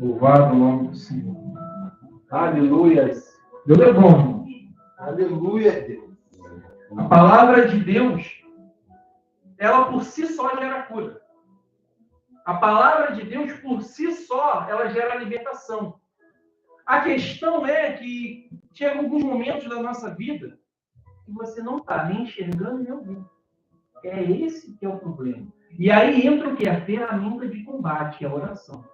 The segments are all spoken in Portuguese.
Louvado o nome do Senhor. Aleluias. Deus é bom, irmãos. Aleluia, Deus. A palavra de Deus, ela por si só gera cura. A palavra de Deus por si só, ela gera libertação. A questão é que chega alguns momentos da nossa vida que você não está nem enxergando nem ouvindo. É esse que é o problema. E aí entra o que? A ferramenta de combate, que é a oração.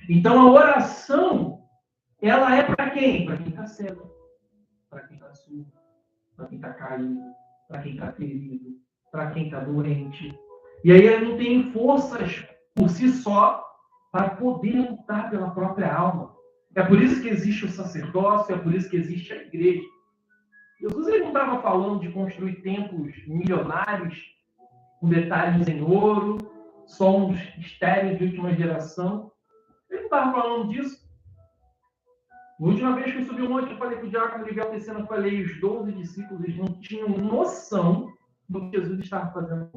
Então a oração, ela é para quem? Para quem está cego, para quem está surdo, para quem está caído, para quem está ferido, para quem está doente. E aí ele não tem forças por si só para poder lutar pela própria alma. É por isso que existe o sacerdócio, é por isso que existe a igreja. Jesus ele não estava falando de construir templos milionários, com detalhes em ouro, sons estéreis de última geração. Ele não estava falando disso. Na última vez que eu subi o monte, eu falei com o diácono Miguel Tecena, eu falei, os 12 discípulos eles não tinham noção do que Jesus estava fazendo.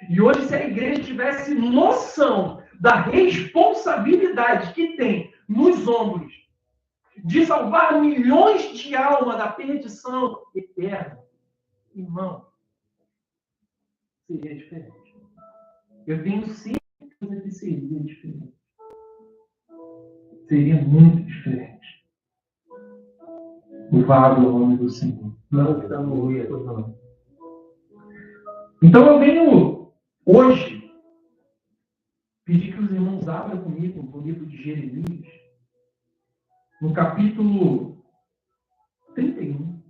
E hoje, se a igreja tivesse noção da responsabilidade que tem nos ombros de salvar milhões de almas da perdição eterna, irmão, seria diferente. Eu tenho certeza que seria diferente. Seria muito diferente. Louvado o nome do Senhor. Não estamos não. Então eu venho hoje pedir que os irmãos abram comigo no livro de Jeremias, no capítulo 31,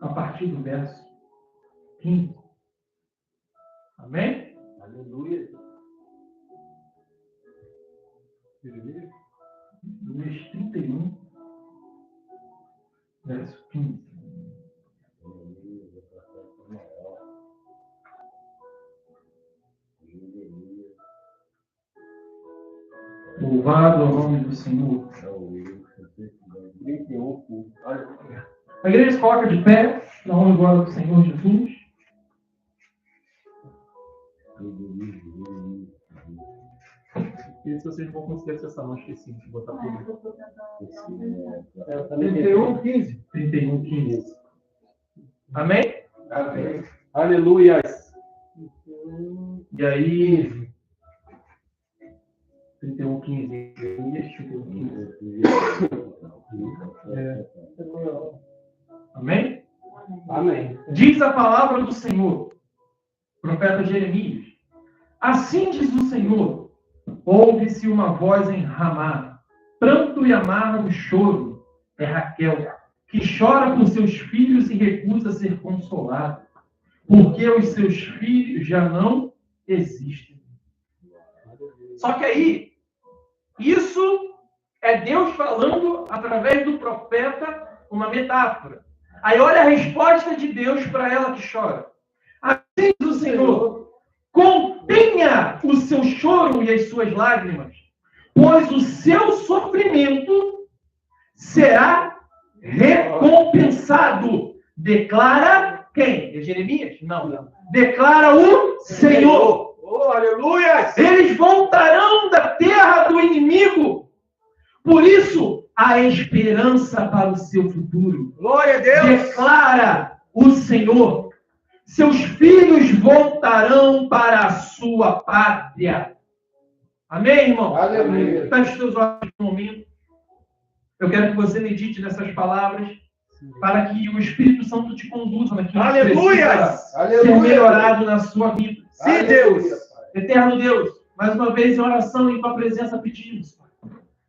a partir do verso 15. Amém? Aleluia. Jeremias 31, verso 15. Louvado ao nome do Senhor. A igreja se coloca de pé, na honra e glória do Senhor Jesus. E se vocês vão conseguir acessar, não esqueci de botar tudo. 31, 15. 31, 15. Amém? Amém. Aleluias. E aí... 31, 15. 31, 15. Amém? Amém. Diz a palavra do Senhor, profeta Jeremias. Assim diz o Senhor, ouve-se uma voz em Ramá, pranto e amargo choro, é Raquel, que chora por seus filhos e recusa ser consolada, porque os seus filhos já não existem. Só que aí, isso é Deus falando através do profeta uma metáfora. Aí olha a resposta de Deus para ela que chora. Assim diz o Senhor, contenha o seu choro e as suas lágrimas, pois o seu sofrimento será recompensado. Declara quem? É Jeremias? Não. Declara o Senhor. Oh, aleluia! Eles voltarão da terra do inimigo. Por isso, há esperança para o seu futuro. Glória a Deus! Declara o Senhor. Seus filhos voltarão para a sua pátria. Amém, irmão? Aleluia. Feche os teus olhos no momento. Eu quero que você medite nessas palavras para que o Espírito Santo te conduza naquilo que precisa ser melhorado na sua vida. Sim, Deus. Eterno Deus, mais uma vez em oração e em tua presença pedimos,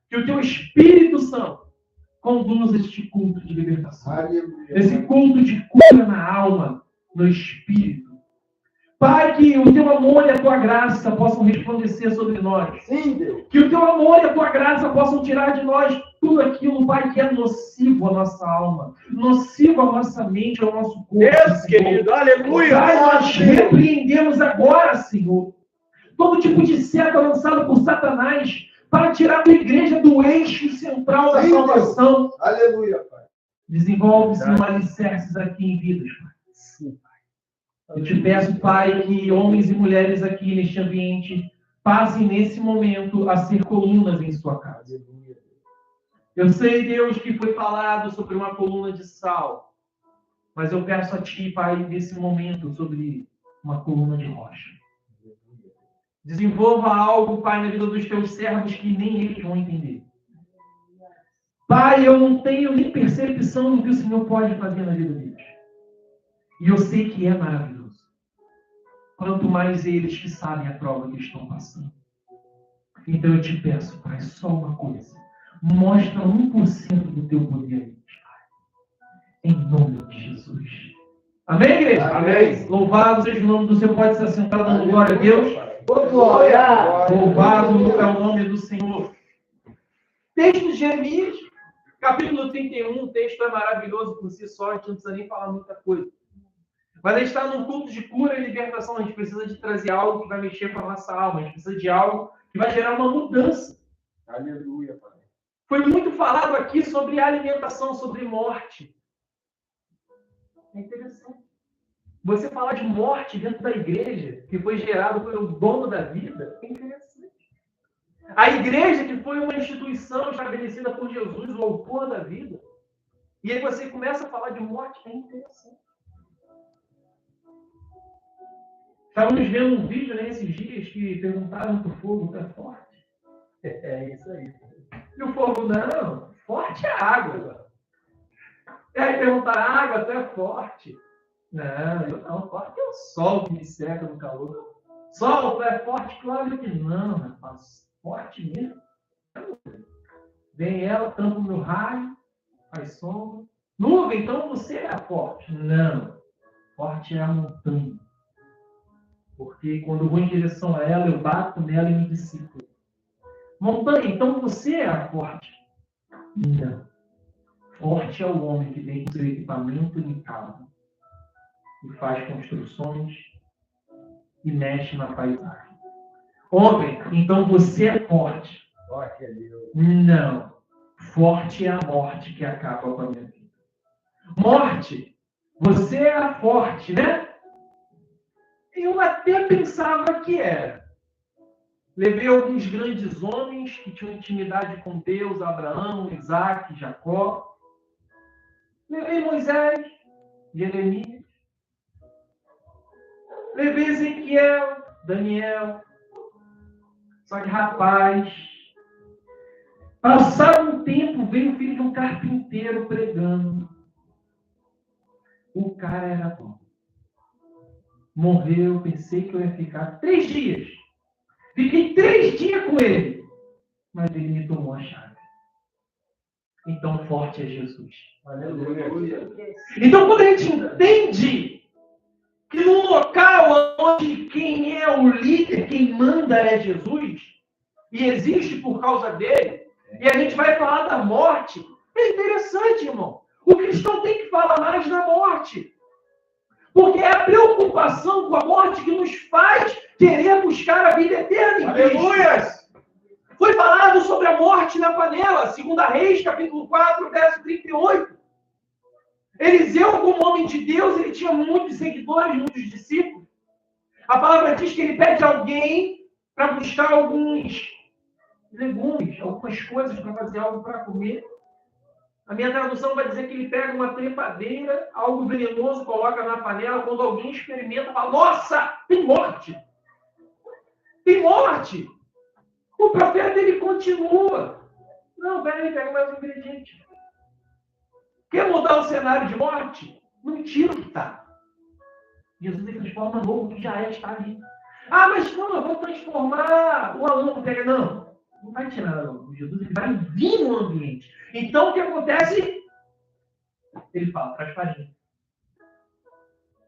que o teu Espírito Santo conduza este culto de libertação. Esse culto de cura na alma, no Espírito. Pai, que o teu amor e a tua graça possam resplandecer sobre nós. Sim, Deus. Que o teu amor e a tua graça possam tirar de nós tudo aquilo, Pai, que é nocivo à nossa alma, nocivo à nossa mente, ao nosso corpo. Deus, querido, aleluia. Pai, nós repreendemos agora, Senhor, todo tipo de seta lançado por Satanás para tirar a igreja do eixo central da salvação. Deus. Aleluia, Pai. Desenvolve-se um alicerces aqui em vidas, Pai. Sim. Eu te peço, Pai, que homens e mulheres aqui neste ambiente passem nesse momento a ser colunas em sua casa. Eu sei, Deus, que foi falado sobre uma coluna de sal, mas eu peço a Ti, Pai, nesse momento, sobre uma coluna de rocha. Desenvolva algo, Pai, na vida dos Teus servos que nem eles vão entender. Pai, eu não tenho nem percepção do que o Senhor pode fazer na vida deles. E eu sei que é maravilhoso. Quanto mais eles que sabem a prova que estão passando. Então eu te peço, Pai, só uma coisa. Mostra 1% do teu poder a eles, Pai. Em nome de Jesus. Amém, igreja? Amém. Louvado seja o nome do Senhor. Pode se assentar dando glória a Deus. Glória. Louvado é o nome do Senhor. Texto de Jeremias, capítulo 31. O texto é maravilhoso por si só. A gente não precisa nem falar muita coisa. Mas a gente está num culto de cura e libertação. A gente precisa de trazer algo que vai mexer com a nossa alma. A gente precisa de algo que vai gerar uma mudança. Aleluia, Pai. Foi muito falado aqui sobre alimentação, sobre morte. É interessante. Você falar de morte dentro da igreja, que foi gerado pelo dono da vida, é interessante. A igreja, que foi uma instituição estabelecida por Jesus, o autor da vida, e aí você começa a falar de morte, é interessante. Estávamos vendo um vídeo nesses dias que perguntaram para o fogo, tá forte? É isso aí. E o fogo, não, forte é a água. E aí perguntaram, a água até é forte. Não, forte é o sol que me seca no calor. Sol é forte? Claro que não, rapaz. Forte mesmo. Vem ela, tampa o meu raio, faz sombra. Nuvem, então você é forte. Não, forte é a montanha. Porque quando eu vou em direção a ela, eu bato nela e me dissipo. Montanha, então você é a forte. Não. Forte é o homem que vem com seu equipamento limitado e faz construções e mexe na paisagem. Homem, então você é forte. Forte é Deus. Não. Forte é a morte que acaba com a minha vida. Morte, você é a forte, né? Eu até pensava que era. Levei alguns grandes homens que tinham intimidade com Deus, Abraão, Isaac, Jacó. Levei Moisés, Jeremias. Levei Ezequiel, Daniel. Só que, rapaz, passado um tempo, veio o filho de um carpinteiro pregando. O cara era bom. Morreu, pensei que eu ia ficar 3 dias. Fiquei 3 dias com ele. Mas ele me tomou a chave. Então, forte é Jesus. Aleluia. Então, quando a gente entende que no local onde quem é o líder, quem manda é Jesus, e existe por causa dele, e a gente vai falar da morte, é interessante, irmão. O cristão tem que falar mais da morte. Porque é a preocupação com a morte que nos faz querer buscar a vida eterna em Cristo. Aleluia. Foi falado sobre a morte na panela, 2 Reis, capítulo 4, verso 38. Eliseu, como homem de Deus, ele tinha muitos seguidores, muitos discípulos. A palavra diz que ele pede alguém para buscar alguns legumes, algumas coisas para fazer algo para comer. A minha tradução vai dizer que ele pega uma trepadeira, algo venenoso, coloca na panela. Quando alguém experimenta, fala, nossa, tem morte! Tem morte! O profeta, ele continua. Não, peraí, pega mais um ingrediente. Quer mudar o cenário de morte? Não tira o que está. Jesus, ele transforma novo, o que já está ali. Ah, mas não, eu vou transformar o aluno. Pega, não vai tirar nada, não. Jesus, ele vai vir no ambiente. Então, o que acontece? Ele fala, traz farinha.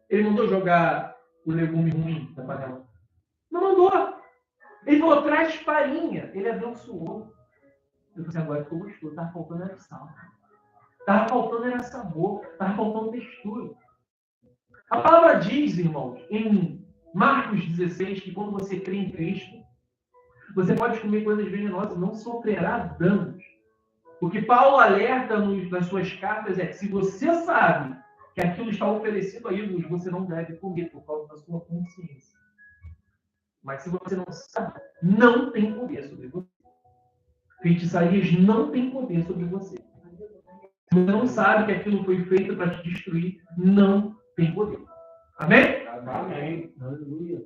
Ele mandou jogar o legume ruim da panela. Não mandou. Ele falou, traz farinha. Ele abençoou. Eu falei, agora ficou gostoso. Estava faltando era sal. Estava faltando era sabor. Estava faltando textura. A palavra diz, irmãos, em Marcos 16, que quando você crê em Cristo, você pode comer coisas venenosas e não sofrerá danos. O que Paulo alerta nas suas cartas é que se você sabe que aquilo está oferecido a ídolos, você não deve comer por causa da sua consciência. Mas se você não sabe, não tem poder sobre você. Feitiçarias não têm poder sobre você. Você não sabe que aquilo foi feito para te destruir, não tem poder. Amém? Amém. Aleluia.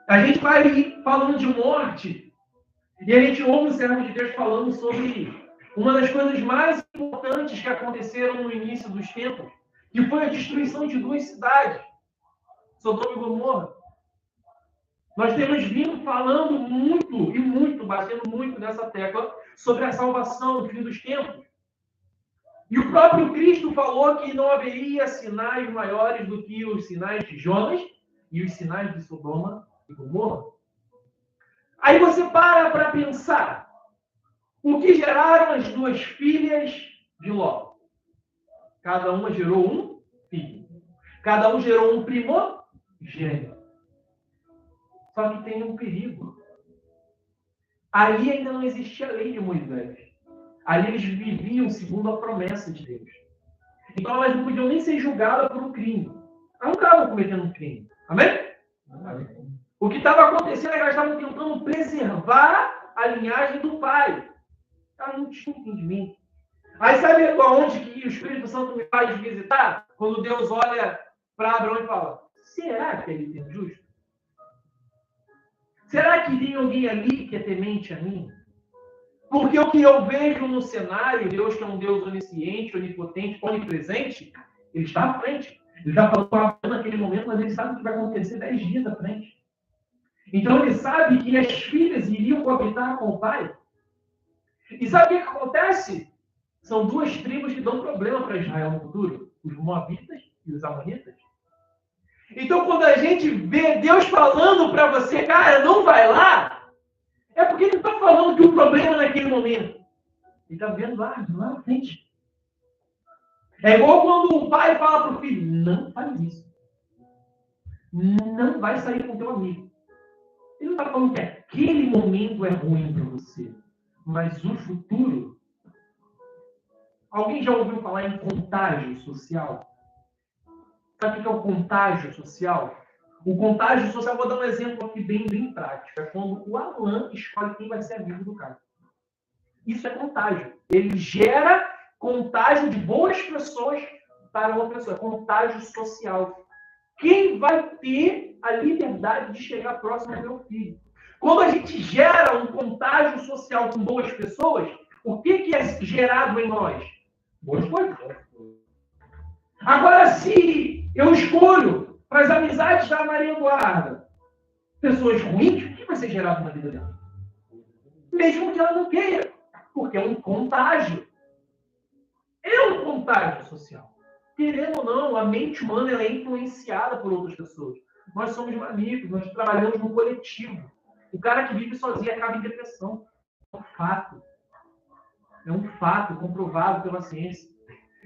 A gente vai falando de morte e a gente ouve o servo de Deus falando sobre uma das coisas mais importantes que aconteceram no início dos tempos, que foi a destruição de 2 cidades, Sodoma e Gomorra. Nós temos vindo falando muito, batendo muito nessa tecla sobre a salvação no fim dos tempos. E o próprio Cristo falou que não haveria sinais maiores do que os sinais de Jonas e os sinais de Sodoma e Gomorra. Aí você para pensar. O que geraram as 2 filhas de Ló? Cada uma gerou um filho. Cada um gerou um primogênito. Só que tem um perigo. Ali ainda não existia a lei de Moisés. Ali eles viviam segundo a promessa de Deus. Então elas não podiam nem ser julgadas por um crime. Elas não estavam cometendo um crime. Amém? Amém. O que estava acontecendo é que elas estavam tentando preservar a linhagem do pai. Elas não tinham entendimento. Aí sabe aonde que o Espírito Santo me faz visitar? Quando Deus olha para Abraão e fala, será que ele tem justo? Será que tem alguém ali que é temente a mim? Porque o que eu vejo no cenário, Deus que é um Deus onisciente, onipotente, onipresente, ele está à frente. Ele está falando com Abraão naquele momento, mas ele sabe o que vai acontecer 10 dias à frente. Então ele sabe que as filhas iriam coabitar com o pai. E sabe o que acontece? São 2 tribos que dão problema para Israel no futuro. Os Moabitas e os Amonitas. Então quando a gente vê Deus falando para você, cara, não vai lá, é porque ele não está falando de um problema naquele momento. Ele está vendo lá na frente. É igual quando o pai fala para o filho, não faz isso. Não vai sair com teu amigo. Ele não está falando que aquele momento é ruim para você. Mas o futuro... Alguém já ouviu falar em contágio social? Sabe o que é o contágio social? O contágio social, vou dar um exemplo aqui bem prático. É quando o Alan escolhe quem vai ser amigo do cara. Isso é contágio. Ele gera contágio de boas pessoas para outra pessoa. É contágio social. Quem vai ter a liberdade de chegar próximo ao meu filho? Quando a gente gera um contágio social com boas pessoas, o que é gerado em nós? Boas coisas. Agora, se eu escolho para as amizades da Maria Eduarda pessoas ruins, o que vai ser gerado na vida dela? Mesmo que ela não queira, porque é um contágio. É um contágio social. Querendo ou não, a mente humana ela é influenciada por outras pessoas. Nós somos amigos, nós trabalhamos no coletivo. O cara que vive sozinho acaba em depressão. É um fato. É um fato comprovado pela ciência.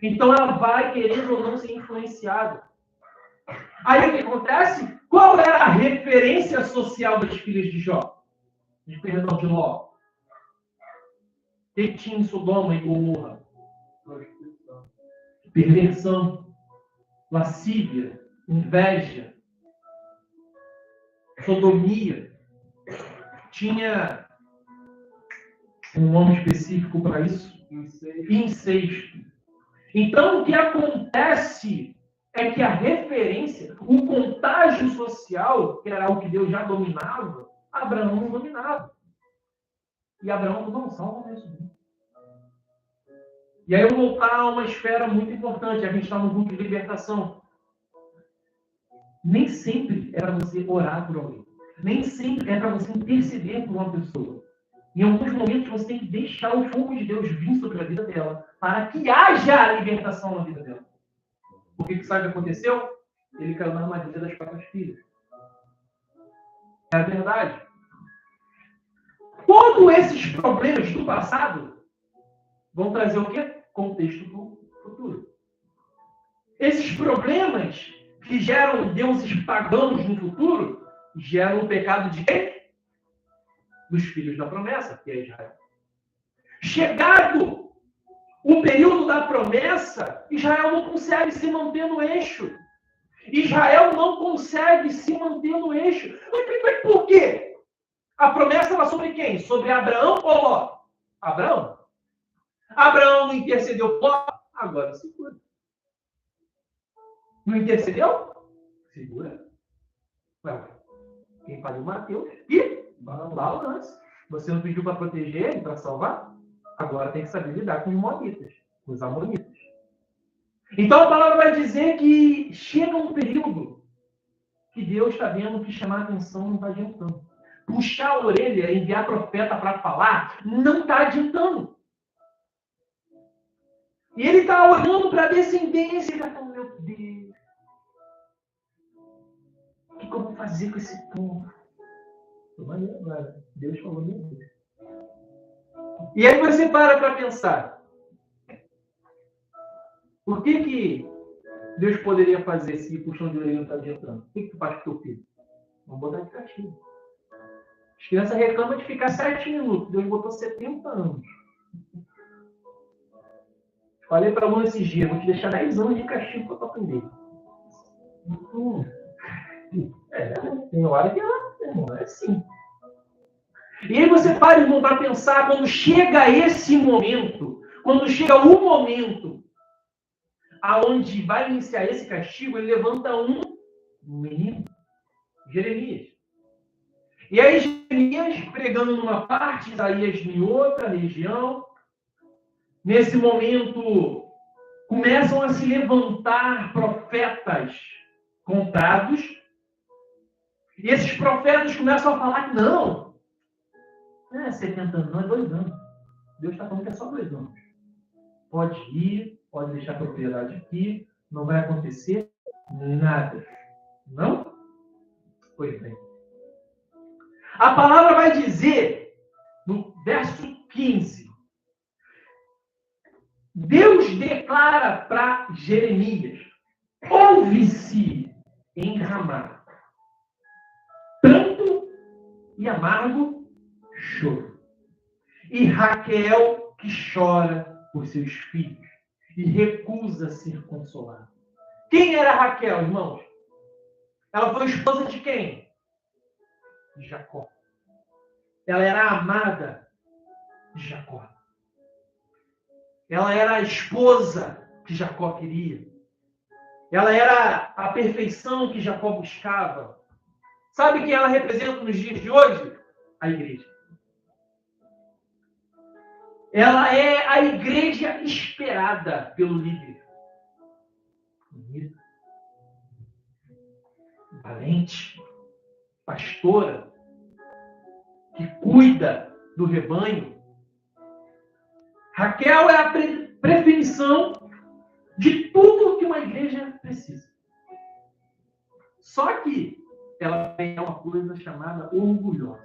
Então ela vai, querendo ou não, ser influenciada. Aí o que acontece? Qual era a referência social das filhas de Jó? De Ló? O que tinha em Sodoma e Gomorra? Perversão, lascívia, inveja, sodomia. Tinha um nome específico para isso? Incesto. Então, o que acontece é que a referência, o contágio social, que era o que Deus já dominava, Abraão não dominava. E Abraão não salva mesmo. E aí eu vou voltar a uma esfera muito importante. A gente está no grupo de libertação. Nem sempre é para você orar por alguém. Nem sempre é para você interceder por uma pessoa. Em alguns momentos você tem que deixar o fogo de Deus vir sobre a vida dela para que haja libertação na vida dela. Porque que sabe o que aconteceu? Ele caiu na armadilha das próprias filhas. É a verdade. Todos esses problemas do passado vão trazer o quê? Contexto para o futuro. Esses problemas que geram deuses pagãos no futuro geram o pecado de quem? Dos filhos da promessa, que é Israel. Chegado o período da promessa, Israel não consegue se manter no eixo. Israel não consegue se manter no eixo. Mas por quê? A promessa era sobre quem? Sobre Abraão ou Ló? Abraão. Abraão não intercedeu por Ló, agora segura. Não intercedeu? Segura. Ué, quem pariu Mateus e balança. Você não pediu para proteger ele, para salvar? Agora tem que saber lidar com os moabitas, com os amonitas. Então a palavra vai dizer que chega um período que Deus está vendo que chamar a atenção não está adiantando. Puxar a orelha, enviar profeta para falar, não está adiantando. E ele está olhando para a descendência e está falando, meu Deus, o que eu vou fazer com esse povo? Deus falou, meu Deus. E aí você para pensar. Por que Deus poderia fazer se puxão de orelha não está adiantando? O que tu faz com o teu filho? Vamos botar de castigo. As crianças reclamam de ficar 7 minutos. Deus botou 70 anos. Falei para aluno esses dias, vou te deixar 10 anos de castigo para tu aprender. Tem hora que não é assim. E aí você para e voltar a pensar, quando chega esse momento, quando chega o momento aonde vai iniciar esse castigo, ele levanta um menino, Jeremias. E aí Jeremias pregando numa parte, Isaías em outra região. Nesse momento, começam a se levantar profetas comprados. E esses profetas começam a falar que não é 70 anos, não é 2 anos. Deus está falando que é só 2 anos. Pode ir, pode deixar a propriedade aqui, não vai acontecer nada. Não? Pois bem. A palavra vai dizer, no verso 15, Deus declara para Jeremias, ouve-se em Ramá pranto e amargo choro. E Raquel que chora por seus filhos e recusa ser consolada. Quem era Raquel, irmãos? Ela foi esposa de quem? De Jacó. Ela era amada de Jacó. Ela era a esposa que Jacó queria. Ela era a perfeição que Jacó buscava. Sabe quem ela representa nos dias de hoje? A igreja. Ela é a igreja esperada pelo líder. Bonita. Valente. Pastora. Que cuida do rebanho. Raquel é a definição de tudo que uma igreja precisa. Só que ela tem uma coisa chamada orgulhosa.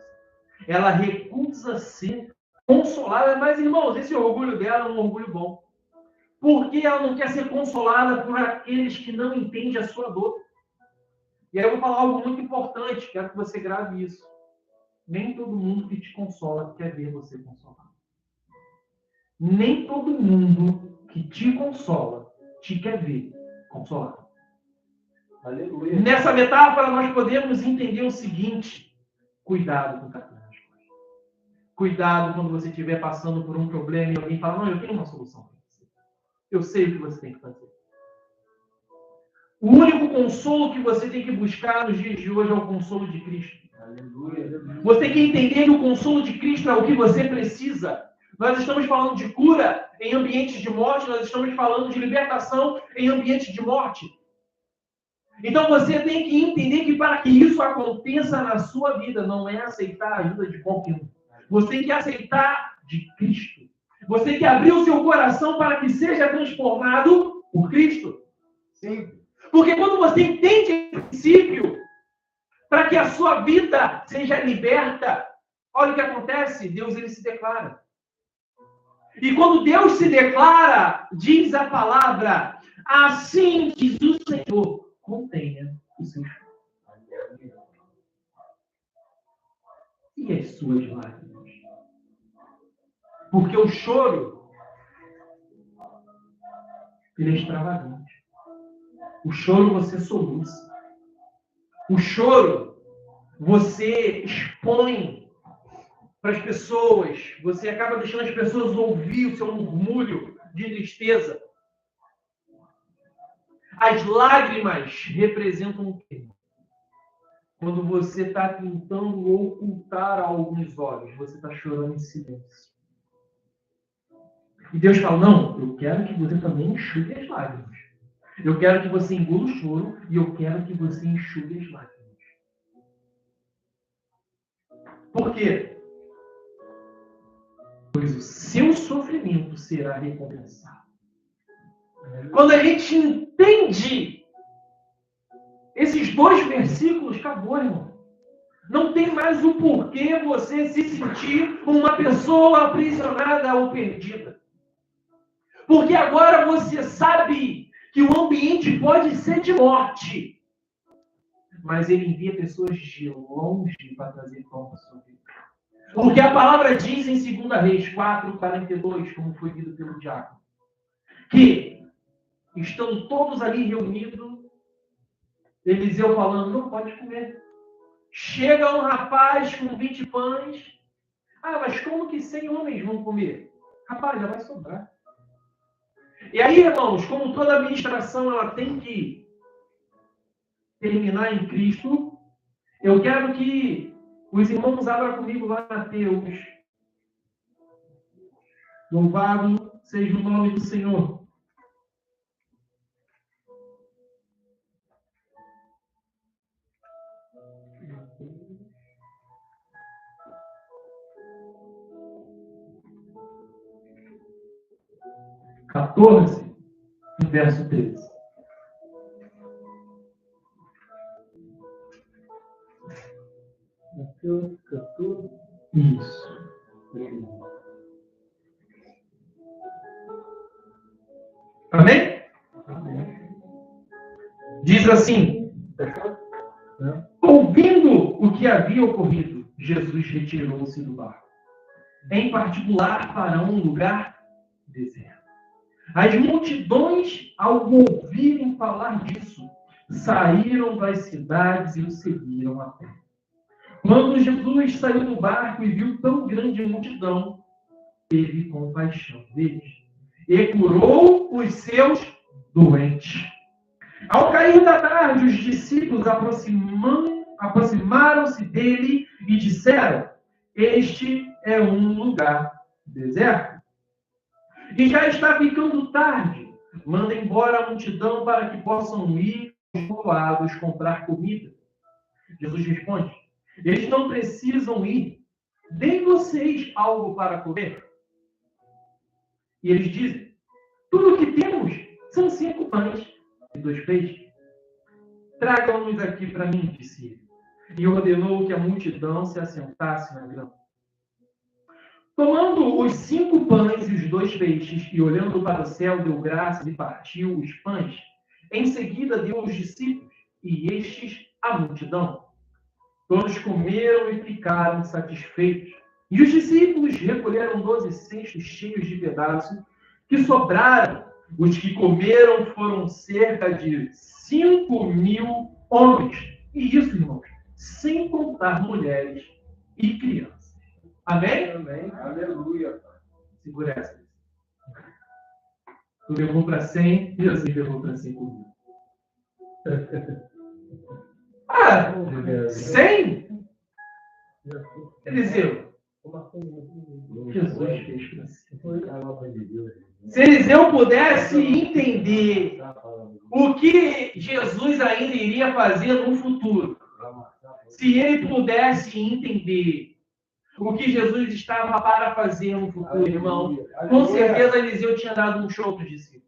Ela recusa ser consolada. Mas, irmãos, esse orgulho dela é um orgulho bom. Porque ela não quer ser consolada por aqueles que não entendem a sua dor. E aí eu vou falar algo muito importante. Quero que você grave isso. Nem todo mundo que te consola quer ver você consolado. Nem todo mundo que te consola te quer ver consolado. Aleluia. Nessa metáfora, nós podemos entender o seguinte: cuidado com o tapinha nas costas. Cuidado quando você estiver passando por um problema e alguém fala, não, eu tenho uma solução para você. Eu sei o que você tem que fazer. O único consolo que você tem que buscar nos dias de hoje é o consolo de Cristo. Aleluia. Você tem que entender que o consolo de Cristo é o que você precisa. Nós estamos falando de cura em ambientes de morte, nós estamos falando de libertação em ambientes de morte. Então você tem que entender que para que isso aconteça na sua vida, não é aceitar a ajuda de qualquer um. Você tem que aceitar de Cristo. Você tem que abrir o seu coração para que seja transformado por Cristo. Sim. Porque quando você entende esse princípio, para que a sua vida seja liberta, olha o que acontece, Deus ele se declara. E quando Deus se declara, diz a palavra, assim diz o Senhor, contenha os seus filhos. E as suas lágrimas. Porque o choro, ele é extravagante. O choro você soluça. O choro você expõe para as pessoas, você acaba deixando as pessoas ouvir o seu murmúrio de tristeza. As lágrimas representam o quê? Quando você está tentando ocultar algo nos olhos, você está chorando em silêncio. E Deus fala, não, eu quero que você também enxugue as lágrimas. Eu quero que você engula o choro e eu quero que você enxugue as lágrimas. Por quê? Pois o seu sofrimento será recompensado. Quando a gente entende esses 2 versículos, acabou, irmão. Não tem mais o porquê você se sentir uma pessoa aprisionada ou perdida. Porque agora você sabe que o ambiente pode ser de morte. Mas ele envia pessoas de longe para trazer pão para a sua vida. Porque a palavra diz em 2 Reis 4:42, como foi lido pelo diácono, que estão todos ali reunidos, Eliseu falando, não pode comer. Chega um rapaz com 20 pães. Ah, mas como que 100 homens vão comer? Rapaz, já vai sobrar. E aí, irmãos, como toda administração ela tem que terminar em Cristo, eu quero que os irmãos abram comigo lá em Mateus. Louvado seja o nome do Senhor. (14), verso 13. Mateus 14. Isso. Amém? Amém. Diz assim, ouvindo o que havia ocorrido, Jesus retirou-se do barco. Em particular para um lugar deserto. As multidões, ao ouvirem falar disso, saíram das cidades e o seguiram a pé. Quando Jesus saiu do barco e viu tão grande multidão, teve compaixão deles e curou os seus doentes. Ao cair da tarde, os discípulos aproximaram-se dele e disseram, este é um lugar deserto. E já está ficando tarde. Manda embora a multidão para que possam ir aos povoados comprar comida. Jesus responde, eles não precisam ir. Deem vocês algo para comer. E eles dizem, tudo o que temos são 5 pães e 2 peixes. Tragam-nos aqui para mim, disse ele. E ordenou que a multidão se assentasse na grama. Tomando os 5 pães e os 2 peixes, e olhando para o céu, deu graças e partiu os pães. Em seguida deu aos discípulos, e estes à multidão. Todos comeram e ficaram satisfeitos. E os discípulos recolheram 12 cestos cheios de pedaços que sobraram. Os que comeram foram cerca de 5.000 homens. E isso, irmãos, sem contar mulheres e crianças. Amém? Amém. Aleluia. Segura essa. Tu levou para 100 e Jesus levou para 5.000. 100? Eliseu. Jesus fez para 100. Se Eliseu pudesse entender o que Jesus ainda iria fazer no futuro, se ele pudesse entender o que Jesus estava para fazer no futuro, irmão, com certeza Eliseu tinha dado um show para os discípulos.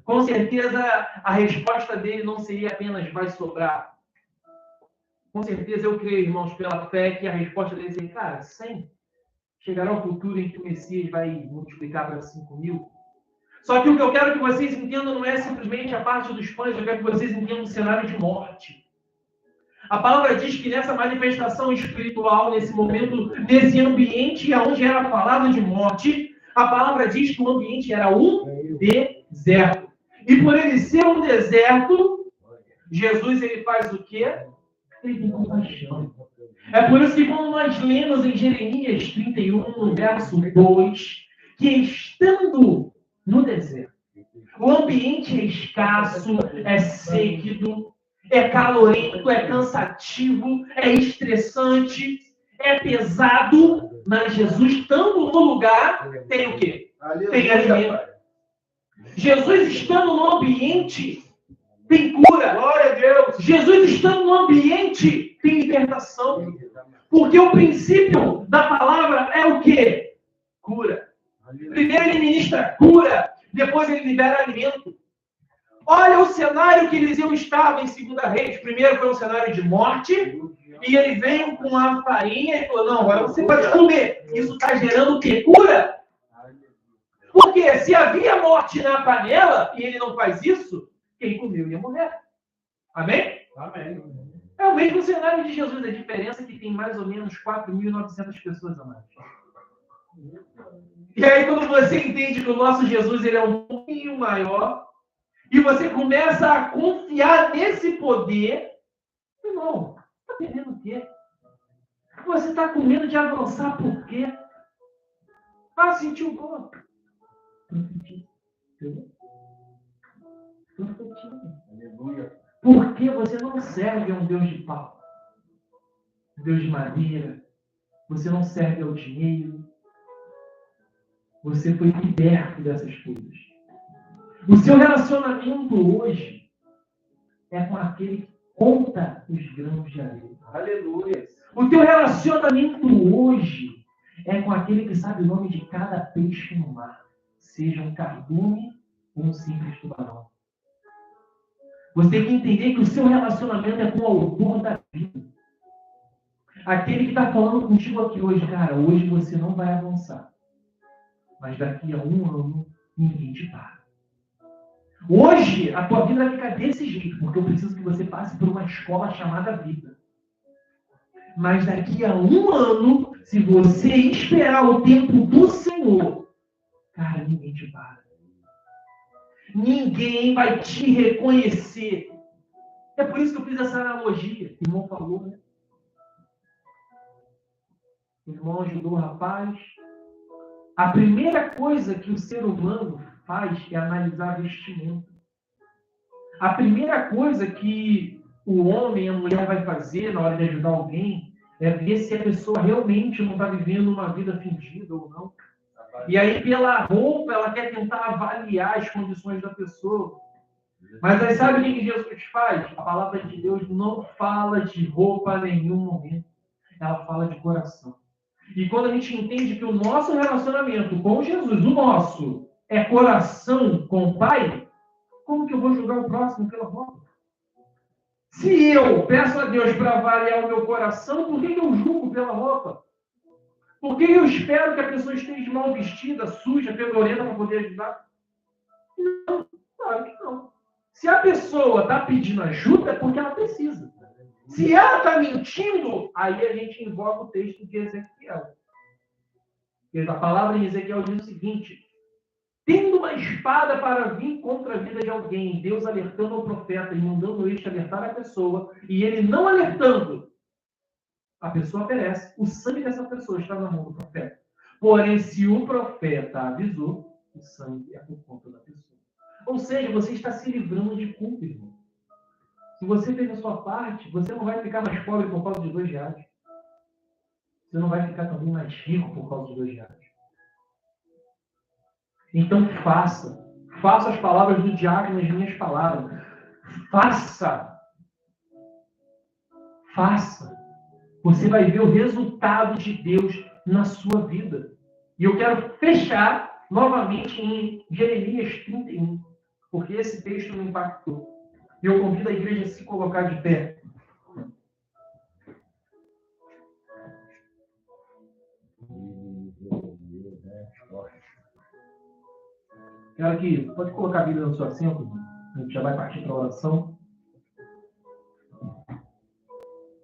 Com certeza a resposta dele não seria apenas vai sobrar. Com certeza eu creio, irmãos, pela fé, que a resposta dele seria, cara, 100. Chegará um futuro em que o Messias vai multiplicar para 5.000. Só que o que eu quero que vocês entendam não é simplesmente a parte dos pães, eu quero que vocês entendam o cenário de morte. A palavra diz que nessa manifestação espiritual, nesse momento, nesse ambiente onde era falado de morte, a palavra diz que o ambiente era um deserto. E por ele ser um deserto, Jesus ele faz o quê? Ele tem compaixão. É por isso que quando nós lemos em Jeremias 31, no verso 2, que estando no deserto, o ambiente é escasso, é seco, é calorento, é cansativo, é estressante, é pesado, mas Jesus, estando no lugar, tem o quê? Tem alimento. Jesus, estando no ambiente, tem cura. Glória a Deus. Jesus, estando no ambiente, tem libertação. Porque o princípio da palavra é o quê? Cura. Primeiro ele ministra cura, depois ele libera alimento. Olha o cenário que Eliseu estava em 2 Reis. Primeiro foi um cenário de morte, e ele veio com a farinha e falou, não, agora você pode comer. Isso está gerando o quê? Cura. Porque se havia morte na panela, e ele não faz isso, quem comeu ia morrer. Amém? Amém. É o mesmo cenário de Jesus. A diferença é que tem mais ou menos 4.900 pessoas a mais. E aí, quando você entende que o nosso Jesus ele é um pouquinho maior, e você começa a confiar nesse poder, irmão, está perdendo o quê? Você está com medo de avançar por quê? Ah, sentiu dor. Aleluia. Porque você não serve a um Deus de pau, um Deus de madeira. Você não serve ao dinheiro. Você foi liberto dessas coisas. O seu relacionamento hoje é com aquele que conta os grãos de areia. Aleluia. O teu relacionamento hoje é com aquele que sabe o nome de cada peixe no mar, seja um cardume ou um simples tubarão. Você tem que entender que o seu relacionamento é com o autor da vida. Aquele que está falando contigo aqui hoje, cara, hoje você não vai avançar. Mas daqui a 1 ano, ninguém te para. Hoje, a tua vida vai ficar desse jeito, porque eu preciso que você passe por uma escola chamada vida. Mas daqui a 1 ano, se você esperar o tempo do Senhor, cara, ninguém te para. Ninguém vai te reconhecer. É por isso que eu fiz essa analogia. O irmão falou, né? O irmão ajudou o rapaz. A primeira coisa que o ser humano faz é analisar a vestimenta. A primeira coisa que o homem e a mulher vai fazer na hora de ajudar alguém é ver se a pessoa realmente não está vivendo uma vida fingida ou não. E aí, pela roupa, ela quer tentar avaliar as condições da pessoa. Mas aí, sabe o que Jesus faz? A palavra de Deus não fala de roupa em nenhum momento. Ela fala de coração. E quando a gente entende que o nosso relacionamento com Jesus, o nosso, é coração com o Pai, como que eu vou julgar o próximo pela roupa? Se eu peço a Deus para avaliar o meu coração, por que eu julgo pela roupa? Por que eu espero que a pessoa esteja mal vestida, suja, fedorenta para poder ajudar? Não, claro que não. Se a pessoa está pedindo ajuda, é porque ela precisa. Se ela está mentindo, aí a gente invoca o texto de Ezequiel. A palavra em Ezequiel diz o seguinte: tendo uma espada para vir contra a vida de alguém, Deus alertando ao profeta e mandando este alertar a pessoa, e ele não alertando, a pessoa perece. O sangue dessa pessoa está na mão do profeta. Porém, se o profeta avisou, o sangue é por conta da pessoa. Ou seja, você está se livrando de culpa, irmão. Se você fez a sua parte, você não vai ficar mais pobre por causa de R$2. Você não vai ficar também mais rico por causa de R$2. Então faça as palavras do diácono as minhas palavras. Faça. Você vai ver o resultado de Deus na sua vida. E eu quero fechar novamente em Jeremias 31, porque esse texto me impactou. E eu convido a igreja a se colocar de pé. Quero que pode colocar a Bíblia no seu assento. A gente já vai partir para a oração.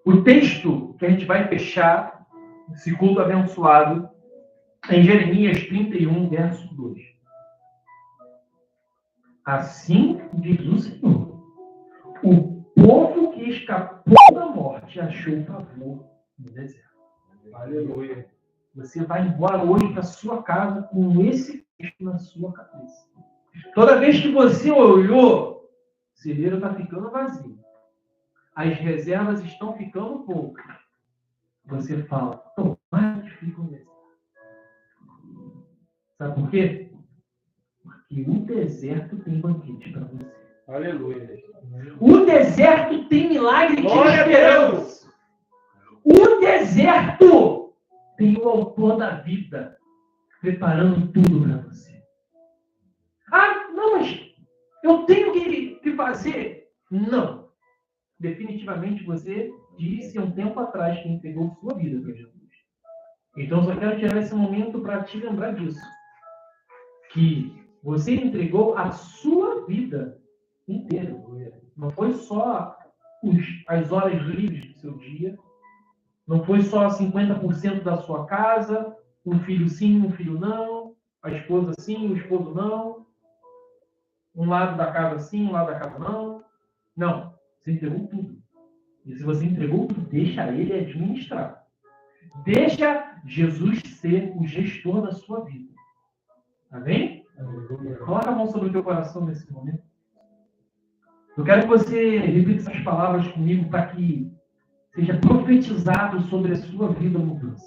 O texto que a gente vai fechar, esse culto abençoado, é em Jeremias 31, verso 2. Assim diz o Senhor: o povo que escapou da morte achou favor no deserto. Aleluia. Você vai embora hoje para sua casa com esse texto na sua cabeça. Toda vez que você olhou, o celeiro está ficando vazio. As reservas estão ficando poucas. Você fala, tomara que fique um deserto. Sabe por quê? Porque o deserto tem banquete para você. Aleluia. O deserto tem milagre te Glória a esperando. Deus. O deserto tem o autor da vida preparando tudo para você. Ah, não, mas eu tenho que fazer. Não. Definitivamente você disse há um tempo atrás que entregou sua vida para Jesus. Então eu só quero tirar esse momento para te lembrar disso. Que você entregou a sua vida inteira. Não foi só as horas livres do seu dia. Não foi só 50% da sua casa. Um filho sim, um filho não. A esposa sim, o esposo não. Um lado da casa sim, um lado da casa não. Não. Você entregou tudo. E se você entregou tudo, deixa ele administrar. Deixa Jesus ser o gestor da sua vida. Amém? Coloca a mão sobre o teu coração nesse momento. Eu quero que você repita essas palavras comigo para que seja profetizado sobre a sua vida mudança.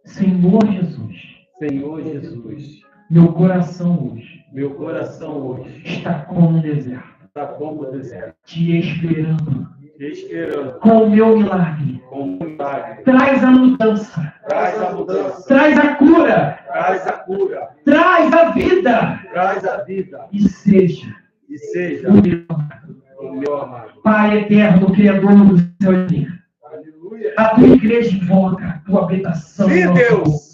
Senhor Jesus. Senhor Jesus. Meu coração hoje. Meu coração hoje está como um deserto. está como o deserto. Te esperando. Esperando. Com o meu milagre. Com o milagre. Traz a mudança. Traz a mudança. Traz a cura. Traz a cura. Traz a vida. Traz a vida. E seja seja o meu amado. Pai eterno, Criador do céu e terra. Aleluia. A tua igreja invoca a tua habitação. Sim, Deus.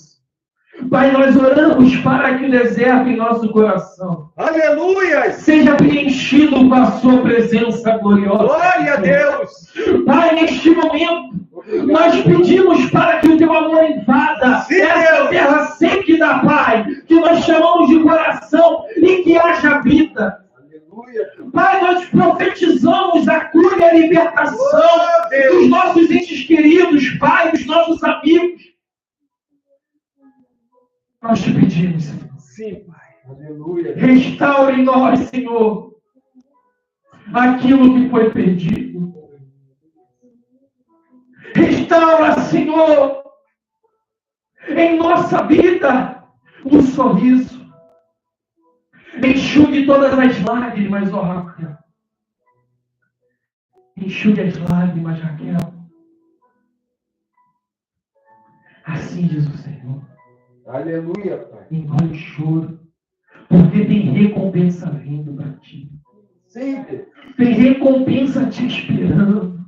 Pai, nós oramos para que o deserto em nosso coração, aleluia, seja preenchido com a sua presença gloriosa. Glória a Deus. Pai, neste momento, nós pedimos para que o teu amor invada Sim, essa Deus. terra seca, Pai, que nós chamamos de coração e que haja vida. Aleluia. Pai, nós profetizamos a cura e a libertação Glória a dos nossos entes queridos, Pai, dos nossos amigos. Nós te pedimos, Senhor. Sim, Pai. Aleluia. Restaure em nós, Senhor, aquilo que foi perdido. Restaura, Senhor, em nossa vida, um sorriso. Enxugue todas as lágrimas, ó Raquel. Enxugue as lágrimas, Raquel. Assim diz o Senhor. Aleluia, Pai. Engole o choro, porque tem recompensa vindo para ti. Sim, Deus. Tem recompensa te esperando.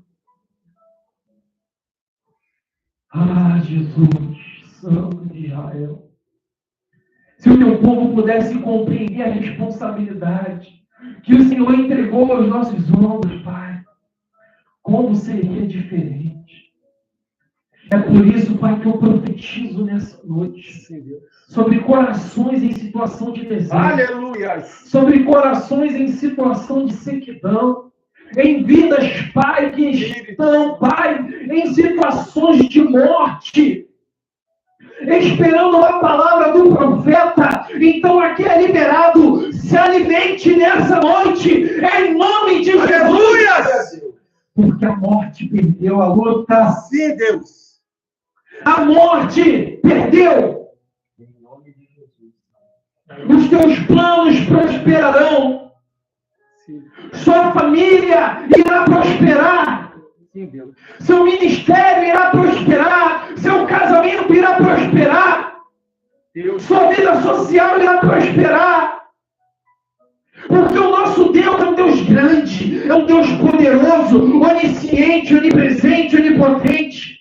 Ah, Jesus, Santo de Israel. Se o teu povo pudesse compreender a responsabilidade que o Senhor entregou aos nossos ombros, Pai, como seria diferente? É por isso, Pai, que eu profetizo nessa noite sobre corações em situação de deserto. Aleluia. Sobre corações em situação de sequidão. Em vidas, Pai, que estão, Pai, em situações de morte. Esperando a palavra do profeta. Então aqui é liberado. Se alimente nessa noite. Em nome de Jesus. Porque a morte perdeu a luta. Sim, Deus. A morte perdeu. Em nome de Jesus. Os teus planos prosperarão. Sim. Sua família irá prosperar. Sim, Deus. Seu ministério irá prosperar. Seu casamento irá prosperar. Deus. Sua vida social irá prosperar. Porque o nosso Deus é um Deus grande. É um Deus poderoso, onisciente, onipresente, onipotente.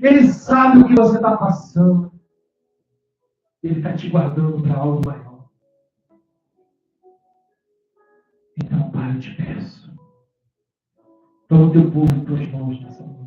Ele sabe o que você está passando. Ele está te guardando para algo maior. Então, Pai, eu te peço. Toma o teu povo em tuas mãos nessa noite.